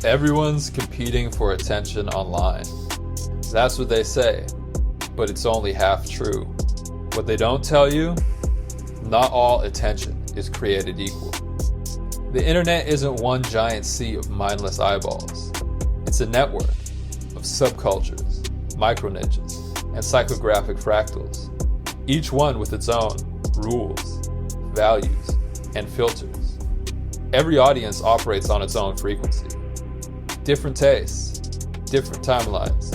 Everyone's competing for attention online. That's what they say, but it's only half true. What they don't tell you, not all attention is created equal. The internet isn't one giant sea of mindless eyeballs. It's a network of subcultures, micro-niches, and psychographic fractals, each one with its own rules, values, and filters. Every audience operates on its own frequency. Different tastes, different timelines,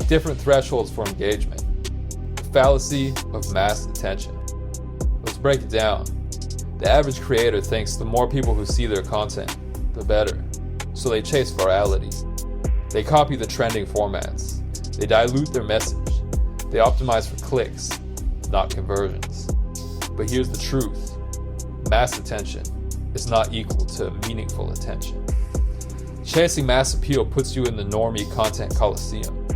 different thresholds for engagement. The fallacy of mass attention. Let's break it down. The average creator thinks the more people who see their content, the better. So they chase virality. They copy the trending formats. They dilute their message. They optimize for clicks, not conversions. But here's the truth. Mass attention is not equal to meaningful attention. Chasing mass appeal puts you in the normie content coliseum,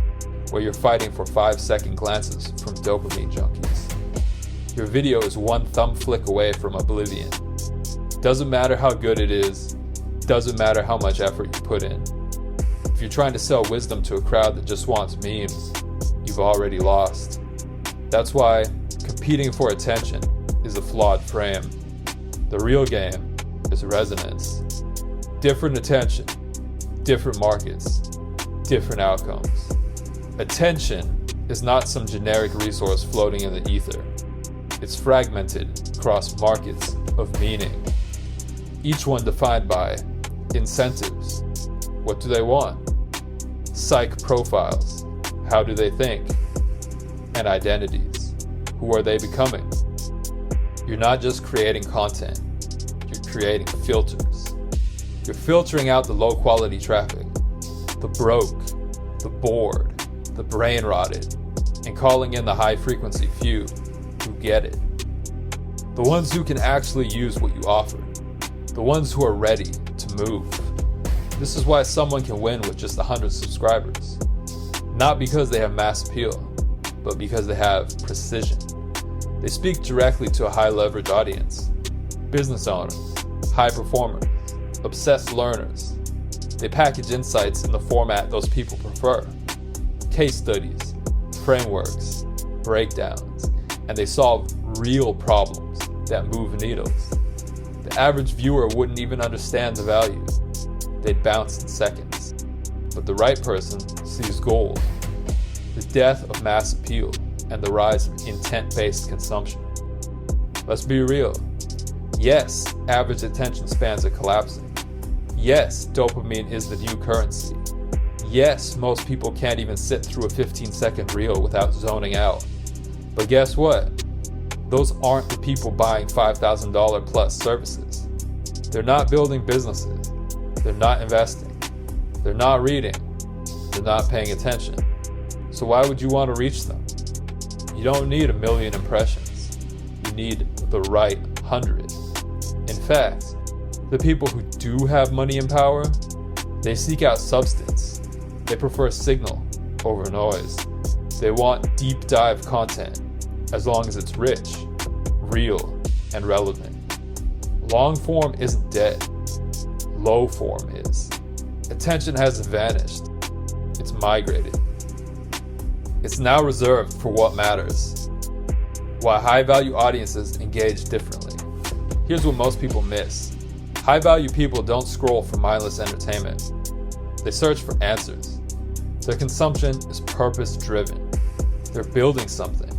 where you're fighting for 5-second glances from dopamine junkies. Your video is one thumb flick away from oblivion. Doesn't matter how good it is, doesn't matter how much effort you put in. If you're trying to sell wisdom to a crowd that just wants memes, you've already lost. That's why competing for attention is a flawed frame. The real game is resonance. Different attention, different markets, different outcomes. Attention is not some generic resource floating in the ether. It's fragmented across markets of meaning, each one defined by incentives. What do they want? Psych profiles. How do they think? And identities. Who are they becoming? You're not just creating content, you're creating filters. You're filtering out the low-quality traffic, the broke, the bored, the brain-rotted, and calling in the high-frequency few who get it. The ones who can actually use what you offer. The ones who are ready to move. This is why someone can win with just 100 subscribers. Not because they have mass appeal, but because they have precision. They speak directly to a high-leverage audience. Business owners, high performers, obsessed learners. They package insights in the format those people prefer. Case studies, frameworks, breakdowns, and they solve real problems that move needles. The average viewer wouldn't even understand the value. They'd bounce in seconds. But the right person sees gold. The death of mass appeal and the rise of intent-based consumption. Let's be real. Yes, average attention spans are collapsing. Yes, dopamine is the new currency. Yes, most people can't even sit through a 15-second reel without zoning out. But guess what? Those aren't the people buying $5,000 plus services. They're not building businesses. They're not investing. They're not reading. They're not paying attention. So why would you want to reach them? You don't need 1 million impressions. You need the right 100. In fact, the people who do have money and power, they seek out substance. They prefer signal over noise. They want deep dive content, as long as it's rich, real, and relevant. Long form isn't dead. Low form is. Attention hasn't vanished. It's migrated. It's now reserved for what matters. Why high-value audiences engage differently. Here's what most people miss. High-value people don't scroll for mindless entertainment. They search for answers. Their consumption is purpose-driven. They're building something.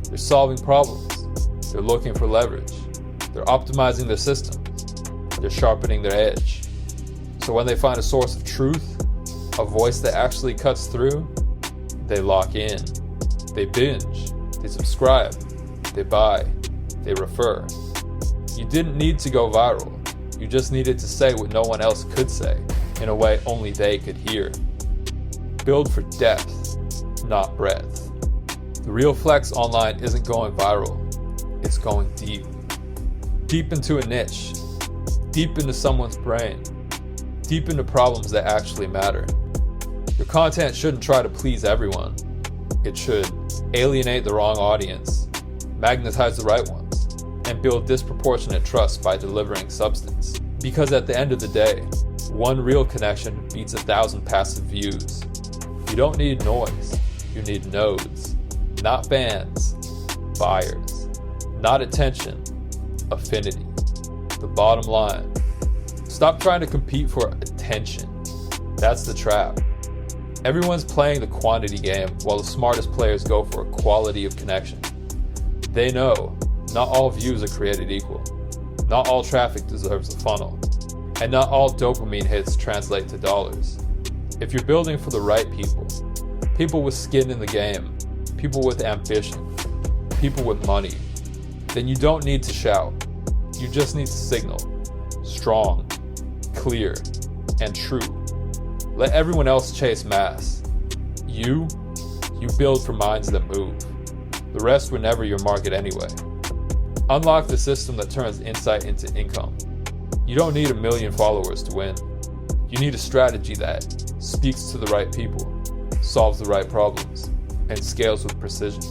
They're solving problems. They're looking for leverage. They're optimizing their systems. They're sharpening their edge. So when they find a source of truth, a voice that actually cuts through, they lock in. They binge. They subscribe. They buy. They refer. You didn't need to go viral. You just needed to say what no one else could say in a way only they could hear. Build for depth, not breadth. The real flex online isn't going viral. It's going deep. Deep into a niche. Deep into someone's brain. Deep into problems that actually matter. Your content shouldn't try to please everyone. It should alienate the wrong audience, magnetize the right ones, and build disproportionate trust by delivering substance. Because at the end of the day, One real connection beats 1,000 passive views. You don't need noise, you need nodes. Not bands, buyers. Not attention, affinity. The bottom line, stop trying to compete for attention. That's the trap. Everyone's playing the quantity game while the smartest players go for a quality of connection. They know not all views are created equal. Not all traffic deserves a funnel. And not all dopamine hits translate to dollars. If you're building for the right people, people with skin in the game, people with ambition, people with money, then you don't need to shout. You just need to signal. Strong, clear, and true. Let everyone else chase mass. You build for minds that move. The rest were never your market anyway. Unlock the system that turns insight into income. You don't need 1 million followers to win. You need a strategy that speaks to the right people, solves the right problems, and scales with precision.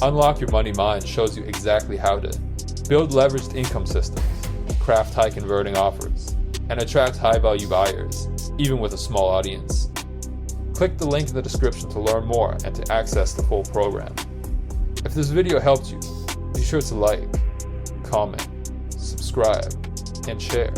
Unlock Your Money Mind shows you exactly how to build leveraged income systems, craft high converting offers, and attract high value buyers, even with a small audience. Click the link in the description to learn more and to access the full program. If this video helped you, be sure to like, comment, subscribe, and share.